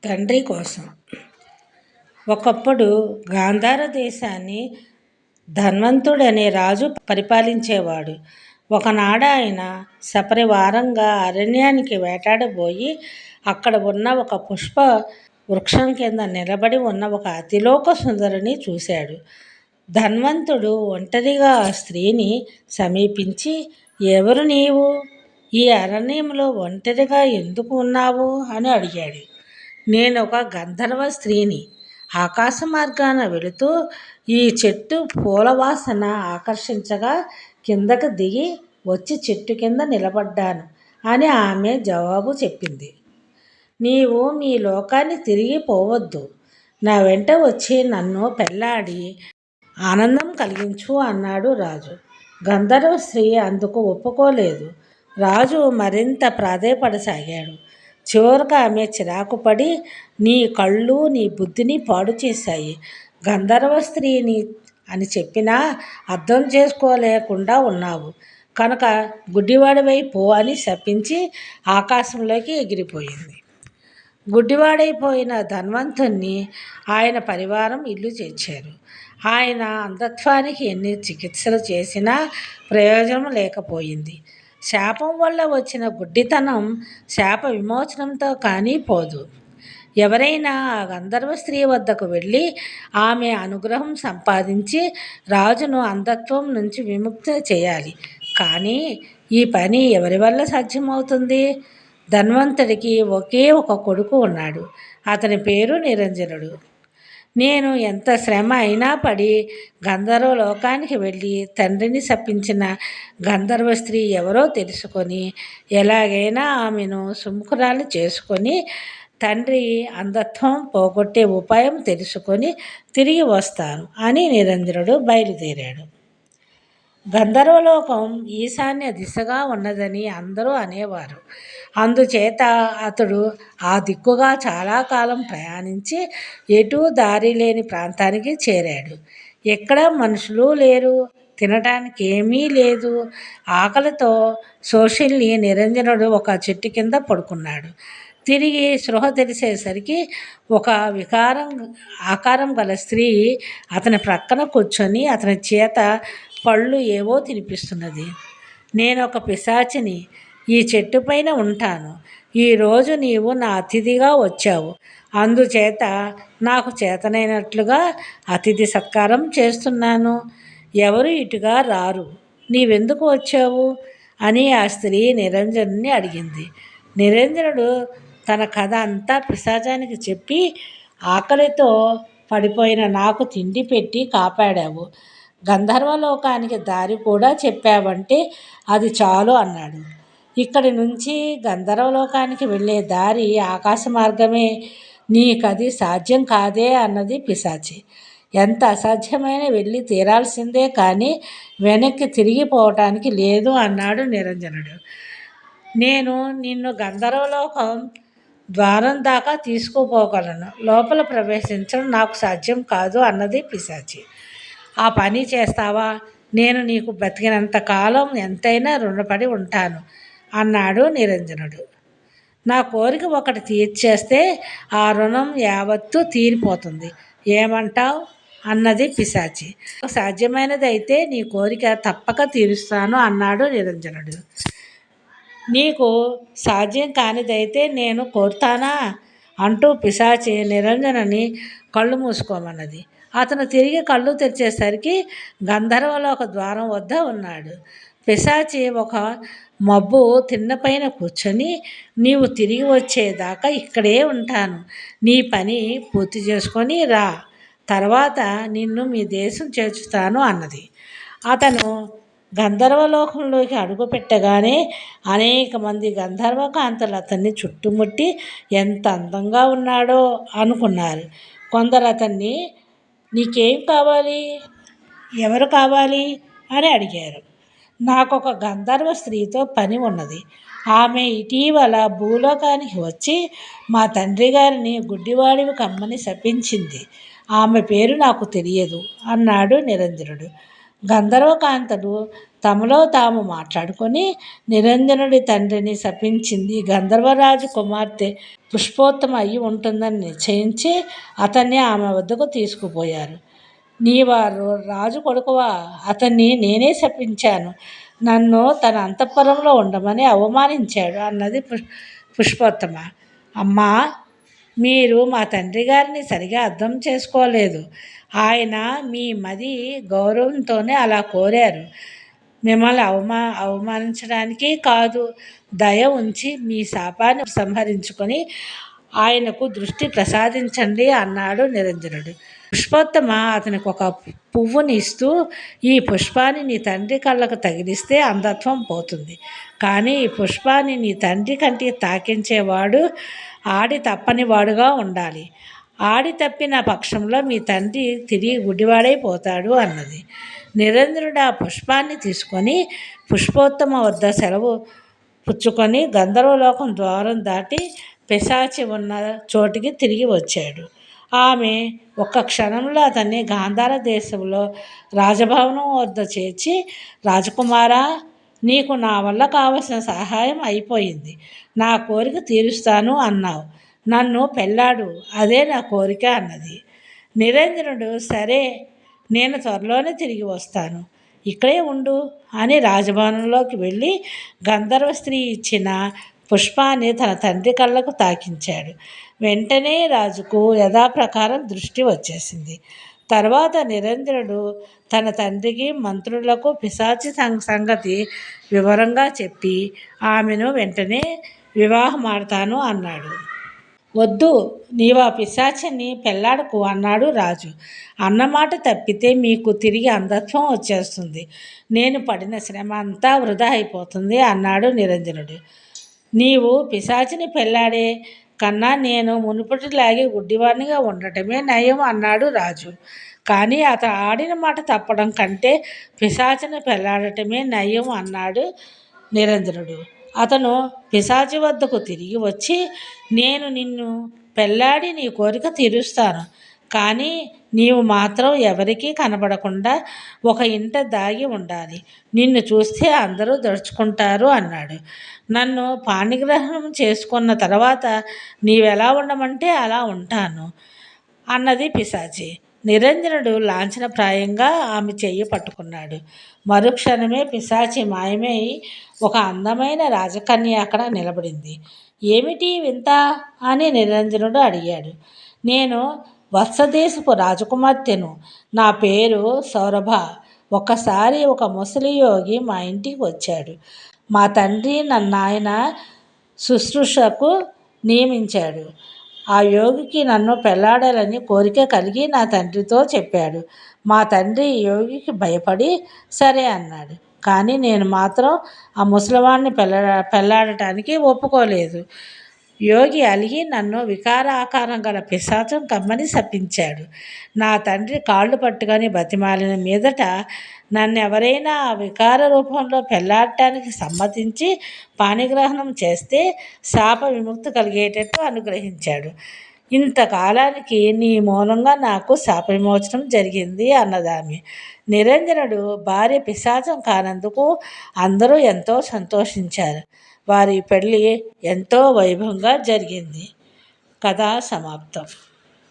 తండ్రి కోసం. ఒకప్పుడు గాంధార దేశాన్ని ధన్వంతుడనే రాజు పరిపాలించేవాడు. ఒకనాడు ఆయన సపరివారంగా అరణ్యానికి వేటాడబోయి అక్కడ ఉన్న ఒక పుష్ప వృక్షం కింద నిలబడి ఉన్న ఒక అతిలోక సుందరిని చూశాడు. ధన్వంతుడు ఒంటరిగా ఆ స్త్రీని సమీపించి, ఎవరు నీవు? ఈ అరణ్యంలో ఒంటరిగా ఎందుకు ఉన్నావు అని అడిగాడు. నేను ఒక గంధర్వ స్త్రీని. ఆకాశ మార్గాన వెళుతూ ఈ చెట్టు పూల వాసన ఆకర్షించగా కిందకు దిగి వచ్చి చెట్టు కింద నిలబడ్డాను అని ఆమె జవాబు చెప్పింది. నీవు మీ లోకాన్ని తిరిగి పోవద్దు, నా వెంట వచ్చి నన్ను పెళ్లాడి ఆనందం కలిగించు అన్నాడు రాజు. గంధర్వ స్త్రీ అందుకు ఒప్పుకోలేదు. రాజు మరింత ప్రాధేయపడసాగాడు. చివరకు ఆమె చిరాకు పడి, నీ కళ్ళు నీ బుద్ధిని పాడు చేశాయి, గంధర్వ స్త్రీని అని చెప్పినా అర్థం చేసుకోలేకుండా ఉన్నావు కనుక గుడ్డివాడివై పో అని శపించి ఆకాశంలోకి ఎగిరిపోయింది. గుడ్డివాడైపోయిన ధన్వంతుణ్ణి ఆయన పరివారం ఇల్లు చేర్చారు. ఆయన అంధత్వానికి ఎన్ని చికిత్సలు చేసినా ప్రయోజనం లేకపోయింది. శాపం వల్ల వచ్చిన గుడ్డితనం శాప విమోచనంతో కానీ పోదు. ఎవరైనా ఆ గంధర్వ స్త్రీ వద్దకు వెళ్ళి ఆమె అనుగ్రహం సంపాదించి రాజును అంధత్వం నుంచి విముక్తి చేయాలి. కానీ ఈ పని ఎవరి వల్ల సాధ్యమవుతుంది? ధన్వంతుడికి ఒకే ఒక కొడుకు ఉన్నాడు. అతని పేరు నిరంజనుడు. నేను ఎంత శ్రమ అయినా పడి గంధర్వ లోకానికి వెళ్ళి తండ్రిని శపించిన గంధర్వ స్త్రీ ఎవరో తెలుసుకొని ఎలాగైనా ఆమెను సుముఖురాలు చేసుకొని తండ్రి అంధత్వం పోగొట్టే ఉపాయం తెలుసుకొని తిరిగి వస్తాను అని నిరంజనుడు బయలుదేరాడు. గంధర్వలోకం ఈశాన్య దిశగా ఉన్నదని అందరూ అనేవారు. అందుచేత అతడు ఆ దిక్కుగా చాలా కాలం ప్రయాణించి ఎటూ దారి లేని ప్రాంతానికి చేరాడు. ఎక్కడ మనుషులు లేరు, తినడానికి ఏమీ లేదు. ఆకలితో శోషిల్లి నిరంజనుడు ఒక చెట్టు కింద పడుకున్నాడు. తిరిగి స్పృహ తెలిసేసరికి ఒక ఆకారం గల స్త్రీ అతని ప్రక్కన కూర్చొని అతని చేత పళ్ళు ఏవో తినిపిస్తున్నది. నేను ఒక పిశాచిని, ఈ చెట్టు పైన ఉంటాను. ఈరోజు నీవు నా అతిథిగా వచ్చావు, అందుచేత నాకు చేతనైనట్లుగా అతిథి సత్కారం చేస్తున్నాను. ఎవరు ఇటుగా రారు, నీవెందుకు వచ్చావు అని ఆ స్త్రీ నిరంజనుని అడిగింది. నిరంజనుడు తన కథ అంతా పిశాచానికి చెప్పి, ఆకలితో పడిపోయిన నాకు తిండి పెట్టి కాపాడావు, గంధర్వలోకానికి దారి కూడా చెప్పావంటే అది చాలు అన్నాడు. ఇక్కడి నుంచి గంధర్వలోకానికి వెళ్ళే దారి ఆకాశ మార్గమే, నీకది సాధ్యం కాదే అన్నది పిశాచి. ఎంత అసాధ్యమైన వెళ్ళి తీరాల్సిందే కానీ వెనక్కి తిరిగిపోవటానికి లేదు అన్నాడు నిరంజనుడు. నేను నిన్ను గంధర్వలోకం ద్వారం దాకా తీసుకుపోగలను, లోపల ప్రవేశించడం నాకు సాధ్యం కాదు అన్నది పిశాచి. ఆ పని చేస్తావా? నేను నీకు బ్రతికినంత కాలం ఎంతైనా రుణపడి ఉంటాను అన్నాడు నిరంజనుడు. నా కోరిక ఒకటి తీర్చేస్తే ఆ రుణం యావత్తు తీరిపోతుంది, ఏమంటావు అన్నది పిశాచి. సాధ్యమైనదైతే నీ కోరిక తప్పక తీరుస్తాను అన్నాడు నిరంజనుడు. నీకు సాధ్యం కానిదైతే నేను కోరుతానా అంటూ పిశాచి నిరంజనుని కళ్ళు మూసుకోమన్నది. అతను తిరిగి కళ్ళు తెరిచేసరికి గంధర్వలోక ద్వారం వద్ద ఉన్నాడు. పిశాచి ఒక మబ్బు తిన్నపైన కూర్చొని, నీవు తిరిగి వచ్చేదాకా ఇక్కడే ఉంటాను, నీ పని పూర్తి చేసుకొని రా, తర్వాత నిన్ను మీ దేశం చేర్చుతాను అన్నది. అతను గంధర్వలోకంలోకి అడుగుపెట్టగానే అనేక మంది గంధర్వకాంతలు అతన్ని చుట్టుముట్టి ఎంత అందంగా ఉన్నాడో అనుకున్నారు. కొందరు అతన్ని, నీకేం కావాలి, ఎవరు కావాలి అని అడిగారు. నాకొక గంధర్వ స్త్రీతో పని ఉన్నది. ఆమె ఇటీవల భూలోకానికి వచ్చి మా తండ్రి గారిని గుడ్డివాడివి కమ్మని శపించింది. ఆమె పేరు నాకు తెలియదు అన్నాడు నిరంజనుడు. గంధర్వకాంతలు తమలో తాము మాట్లాడుకొని నిరంజనుడి తండ్రిని శపించింది. గంధర్వరాజు కుమార్తె పుష్పోత్తమ అయి ఉంటుందని నిశ్చయించి అతన్ని ఆమె వద్దకు తీసుకుపోయారు. నీవారు రాజు కొడుకువా? అతన్ని నేనే శపించాను. నన్ను తన అంతఃపురంలో ఉండమని అవమానించాడు అన్నది పుష్పోత్తమ. అమ్మా, మీరు మా తండ్రి గారిని సరిగా అర్థం చేసుకోలేదు. ఆయన మీ మది గౌరవంతోనే అలా కోరారు. మిమ్మల్ని అవమానించడానికి కాదు. దయ ఉంచి మీ శాపాన్ని సంహరించుకొని ఆయనకు దృష్టి ప్రసాదించండి అన్నాడు నిరంజనుడు. పుష్పోత్తమ అతనికి ఒక పువ్వుని ఇస్తూ, ఈ పుష్పాన్ని నీ తండ్రి కళ్ళకు తగిలిస్తే అంధత్వం పోతుంది. కానీ ఈ పుష్పాన్ని నీ తండ్రి కంటికి తాకించేవాడు ఆడి తప్పని వాడుగా ఉండాలి. ఆడి తప్పిన పక్షంలో మీ తండ్రి తిరిగి గుడ్డివాడైపోతాడు అన్నది. నిరంజనుడు ఆ పుష్పాన్ని తీసుకొని పుష్పోత్తమ వద్ద సెలవు పుచ్చుకొని గంధర్వలోకం ద్వారం దాటి పిశాచి ఉన్న చోటికి తిరిగి వచ్చాడు. ఆమె ఒక్క క్షణంలో అతన్ని గాంధార దేశంలో రాజభవనం వద్ద చేర్చి, రాజకుమారా, నీకు నా వల్ల కావలసిన సహాయం అయిపోయింది. నా కోరిక తీరుస్తాను అన్నావు. నన్ను పెళ్ళాడు, అదే నా కోరిక అన్నది. నిరంజనుడు, సరే, నేను త్వరలోనే తిరిగి వస్తాను, ఇక్కడే ఉండు అని రాజభవనంలోకి వెళ్ళి గంధర్వ స్త్రీ ఇచ్చిన పుష్పాన్ని తన తండ్రి కళ్ళకు తాకించాడు. వెంటనే రాజుకు యథాప్రకారం దృష్టి వచ్చేసింది. తర్వాత నిరంజనుడు తన తండ్రికి మంత్రులకు పిశాచి సంగతి వివరంగా చెప్పి ఆమెను వెంటనే వివాహమాడతాను అన్నాడు. వద్దు, నీవా పిశాచిని పెళ్ళాడకు అన్నాడు రాజు. అన్నమాట తప్పితే మీకు తిరిగి అంధత్వం వచ్చేస్తుంది. నేను పడిన శ్రమ అంతా వృధా అయిపోతుంది అన్నాడు నిరంజనుడు. నీవు పిశాచిని పెళ్ళాడే కన్నా నేను మునుపటిలాగే గుడ్డివాణిగా ఉండటమే నయం అన్నాడు రాజు. కానీ అతను ఆడిన మాట తప్పడం కంటే పిశాచిని పెళ్ళాడటమే నయం అన్నాడు నిరంజనుడు. అతను పిశాచి వద్దకు తిరిగి వచ్చి, నేను నిన్ను పెళ్ళాడి నీ కోరిక తీరుస్తాను. కానీ నీవు మాత్రం ఎవరికీ కనబడకుండా ఒక ఇంట దాగి ఉండాలి. నిన్ను చూస్తే అందరూ దడుచుకుంటారు అన్నాడు. నన్ను పాణిగ్రహణం చేసుకున్న తర్వాత నీవెలా ఉండమంటే అలా ఉంటాను అన్నది పిశాచి. నిరంజనుడు లాంఛనప్రాయంగా ఆమె చెయ్యి పట్టుకున్నాడు. మరుక్షణమే పిశాచి మాయమై ఒక అందమైన రాజకన్య అక్కడ నిలబడింది. ఏమిటి వింత అని నిరంజనుడు అడిగాడు. నేను వత్సదేశపు రాజకుమార్తెను. నా పేరు సౌరభ. ఒకసారి ఒక ముసలి యోగి మా ఇంటికి వచ్చాడు. మా తండ్రి నన్నాయన శుశ్రూషకు నియమించాడు. ఆ యోగికి నన్ను పెళ్ళాడాలని కోరిక కలిగి నా తండ్రితో చెప్పాడు. మా తండ్రి యోగికి భయపడి సరే అన్నాడు. కానీ నేను మాత్రం ఆ ముసలివాడిని పెళ్ళాడటానికి ఒప్పుకోలేదు. యోగి అలిగి నన్ను వికారాకారం గల పిశాచం కమ్మని శపించాడు. నా తండ్రి కాళ్ళు పట్టుకొని బతిమాలిన మీదట నన్నెవరైనా ఆ వికార రూపంలో పెళ్ళాడటానికి సమ్మతించి పాణిగ్రహణం చేస్తే శాప విముక్తి కలిగేటట్టు అనుగ్రహించాడు. ఇంతకాలానికి నీ మూలంగా నాకు శాప విమోచనం జరిగింది అన్నదామె. నిరంజనుడు భార్య పిశాచం కానందుకు అందరూ ఎంతో సంతోషించారు. వారి పెళ్ళి ఎంతో వైభవంగా జరిగింది. కథ సమాప్తం.